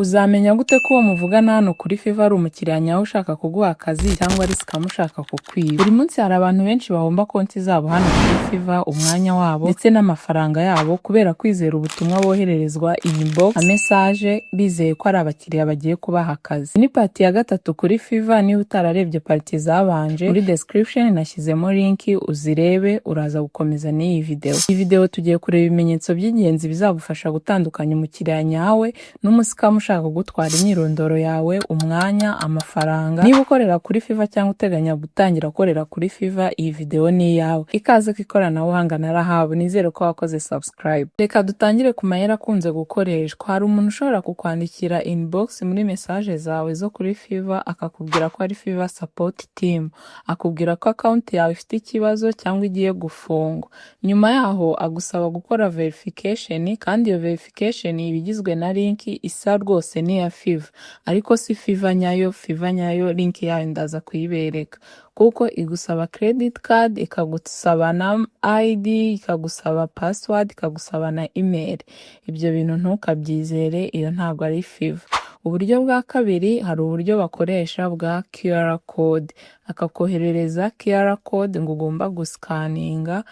Uzamenya gute ko uwo muvugana hano kuri Fiverr ari umukiriya nyawe ushaka kuguha akazi cyangwa ari scam ushaka kukwiba? Buri munsi hari abantu benshi bahomba konti zabo hano kuri Fiverr, umwanya wabo ndetse n'amafaranga yabo kubera kwizera ubutumwa bohererezwa inbox a message bizeye ko ari abakiriya bagiye kubaha akazi. Ni party ya gatatu kuri Fiverr. Niba utararebye party zabanje, muri description nashyizemo link uzirebe, uraza gukomeza n'iyi video. Iyi video tugiye kureba ibimenyetso by'ingenzi bizagufasha gutandukanya umukiriya nyawe n'umuscam ushaka kugutwara imyirondoro yawe, umwanya, amafaranga. Niba ukorera kuri Fiverr cyangwa uteganya gutangira gukorera kuri Fiverr, iyi video ni iyawe. Ikaze ku ikoranabuhanga na Rahabu, nizere ko wakoze subscribe. Reka dutangire ku mayeri akunze gukoreshwa. Hari umuntu ushobora kukwandikira inbox muri message zawe zo kuri Fiverr akakubwira ko ari Fiverr support team, akubwira ko account yawe ifite ikibazo cyangwa igiye gufungwa. Nyuma yaho agusaba gukora verification, kandi iyo verification ibigizwe na link isa rwose ni ya Fiverr, ariko si Fiverr nyayo. Fiverr nyayo link yayo ndaza kuyibereka, kuko igusaba credit card, ikagusaba na ID, ikagusaba password, ikagusaba na email. Ibyo bintu ntukabyizere, iyo ntabwo ari Fiverr. Uburyo bwa kabiri, hari uburyo bakoresha bwa QR code, akakoherereza QR code ngo ugomba guscaninga,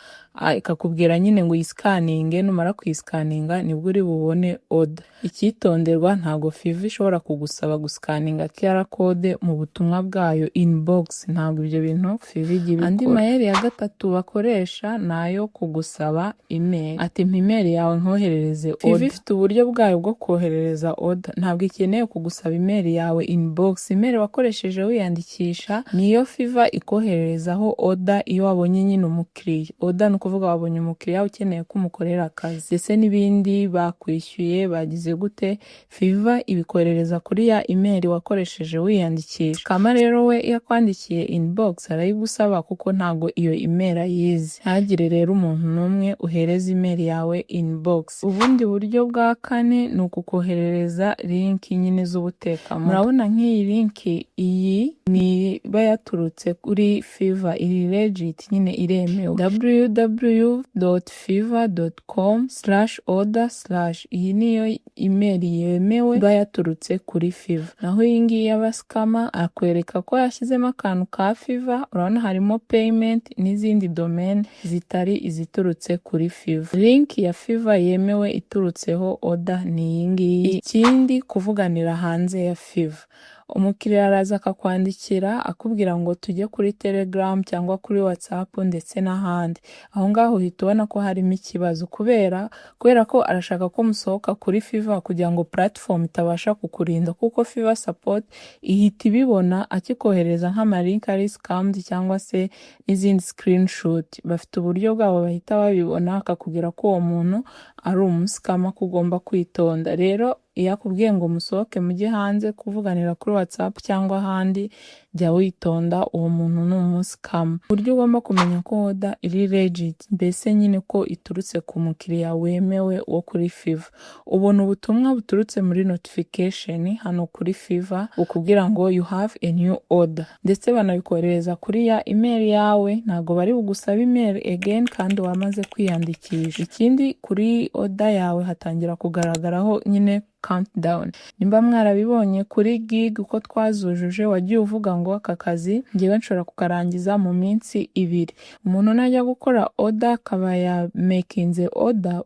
ikakubwira nyine ngo uyiscaninge, numara kuyiscaninga nibwo uri bubone order. Icyitonderwa, ntago Fiverr ishobora kugusaba guscaninga QR code mu butumwa bwayo inbox, ntabwo ibyo bintu Fiverr ijya ibikora. Andi mayeri ya gatatu bakoresha nayo kugusaba email, ati email yawe nkoherereze order. Fiverr ifite uburyo bwayo bwo koherereza order, ntabwo ikeneye kugusaba email yawe inbox. Email wakoresheje wiyandikisha niyo Fiverr ikohererezaho order iyo wabonye nyine umukiriya. Order ni ukuvuga wabonye umukiriya ukeneye ko umukorera akazi ndetse n'ibindi bakwishyuye bagize gute, Fiverr ibikoherereza kuri ya email wakoresheje wiyandikisha. Kama rero we yakwandikiye inbox arayigusaba kuko ntago iyo email ayizi. Ntagire rero umuntu n'umwe uhereza email yawe inbox. Ubundi buryo bwa kane ni ukukoherereza link nyine z'ubutekamo. Murabona nk'iyi link, iyi ni iba yaturutse kuri Fiverr, iri legit nyine iremewe, www.fiverr.com/order/ iyi niyo email yemewe iba yaturutse kuri Fiverr. Naho iyi ngiyi y'abaskama akwereka ko yashyizemo akantu ka Fiverr, urabona harimo payment n'izindi domain zitari iziturutse kuri Fiverr. Link ya Fiverr yemewe iturutseho order ni iyi ngiyi. Ikindi, kuvuganira hanze ya Fiverr, umukiriya araza akakwandikira akubwira ngo tujye kuri Telegram cyangwa kuri WhatsApp ndetse n'ahandi. Aho ngaho uhita ubona ko harimo ikibazo, kubera ko arashaka ko musohoka kuri Fiverr kugira ngo platform itabasha kukurinda, kuko Fiverr support ihita ibibona akikohereza nk'amalink ari scammed cyangwa se n'izindi screenshot. Bafite uburyo bwabo bahita babibona, akakubwira ko uwo muntu ari umuscam, ko ugomba kwitonda. Rero iyo akubwiye ngo musohoke mujye hanze kuvuganira kuri WhatsApp cyangwa ahandi, jya witonda, uwo muntu ni umuscam. Uburyo ugomba kumenya ko order iri legit, mbese nyine ko iturutse ku mukiriya wemewe wo kuri Fiverr, ubona ubutumwa buturutse muri notification hano kuri Fiverr ukubwira ngo you have a new order, ndetse banabikohereza kuri ya email yawe. Ntago bari bugusaba email again kandi wamaze kwiyandikisha. Ikindi, kuri order yawe hatangira kugaragaraho nyine countdown. Nimba mwarabibonye kuri gig uko twazujuje, wagiye uvuga ngo aka kazi ngewe nshobora kukarangiza mu minsi 2. Umuntu najya gukora order akaba ya makinze order,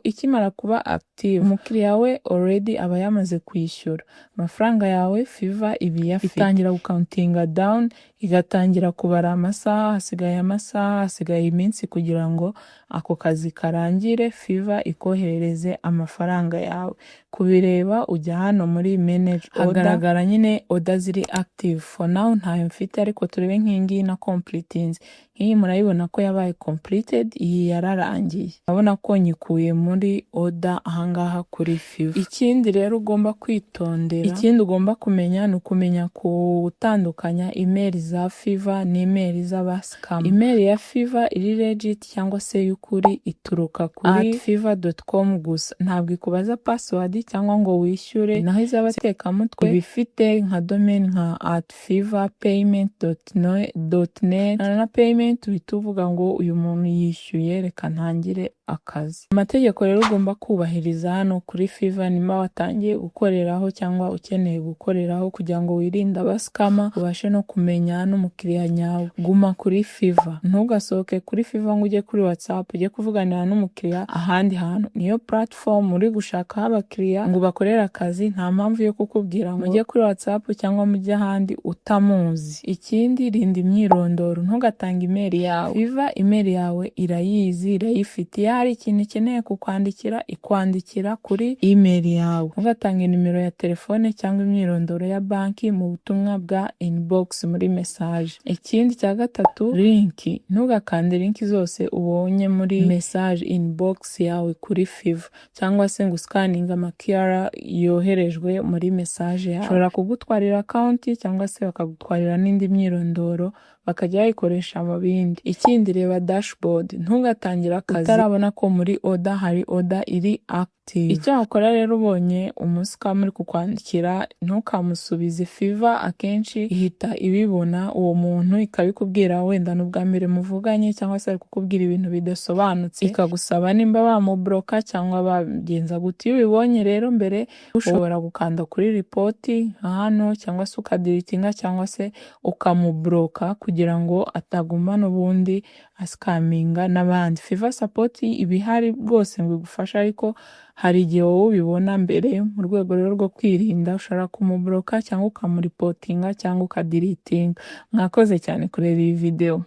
ikimara kuba active, umukiriya we already aba yamaze kwishyura amafaranga yawe. Fiverr ibi yafite itangira gucountinga down, igatangira kubara amasaha, hasigaye iminsi kugira ngo ako kazi karangire, Fiverr ikoherereze amafaranga yawe. Kubireba ujya hano muri manage order, hagaragara nyine order ziri active. For now ntayo mfite, ariko turebe nk'ingi na completed. Nk'iyi murayibona ko yabaye completed, iyi yararangiye. Urabona ko nyikuye muri order ahangaha kuri Fiverr. Ikindi rero ugomba kwitondera, ikindi ugomba kumenya ni ukumenya gutandukanya email za Fiverr n'email z'abascam. Email ya Fiverr iri legit cyangwa se y'ukuri ituruka kuri fiverr.com gusa, ntabwo ikubaza password cyangwa ngo wishyure. Naho iz'abatekamutwe bifite nka domain nka @fiverrpayment.net na payment uhita uvuga ngo uyu muntu yishyuye, reka ntangire akazi. Amategeko rero ugomba kubahiriza hano kuri Fiverr nimba watangiye gukoreraho cyangwa ukeneye gukoreraho kugira ngo wirinde abasikama, ubashe no kumenya n'umukiriya nyawe. Guma kuri Fiverr, ntugasohoke kuri Fiverr ngo ujye kuri WhatsApp ujye kuvuganira n'umukiriya ahandi hantu. Niyo platform uri gushakaho abakiriya ngo bakorere akazi, nta mpamvu yo kukubwira ngo ujye kuri WhatsApp cyangwa mujye ahandi utamuzi. Ikindi, rinda imyirondoro, ntugatange email yawe. Fiverr email yawe irayizi, irayifite. Iyo hari ikintu ikeneye kukwandikira, ikwandikira kuri email yawe. Ntugatange nimero ya telefone cyangwa imyirondoro ya banki mu butumwa bwa inbox muri message. Ikindi cya gatatu, link. Ntugakande link zose ubonye muri message inbox yawe kuri Fiverr cyangwa se ngo uscanning QR yoherejwe muri message yawe. Ushobora kugutwarira account cyangwa se bakagutwarira n'indi myirondoro bakajya bayikoresha mu bindi. Ikindi, reba dashboard. Ntugatangira akazi utarabona ko muri order hari order iri active. Icyo wakora rero ubonye umusikama uri kukwandikira, ntukamusubize. Fiverr akenshi ihita ibibona uwo muntu ikabikubwira, wenda n'ubwa mbere muvuganye cyangwa se ari kukubwira ibintu bidasobanutse, ikagusaba nimba bamubloka cyangwa bagenza gute. Iyo ubibonye rero mbere, ushobora gukanda kuri report hano cyangwa se ukadeletinga cyangwa se ukamubloka kugira ngo ataguma n'ubundi asikaminga n'abandi. Fiverr support ibihari rwose ngo igufasha, ariko hari igihe wowe ubibona mbere. Mu rwego rero rwo kwirinda, ushobora kumubloka cyangwa ukamuripotinga cyangwa ukadeletinga. Mwakoze cyane kureba iyi video.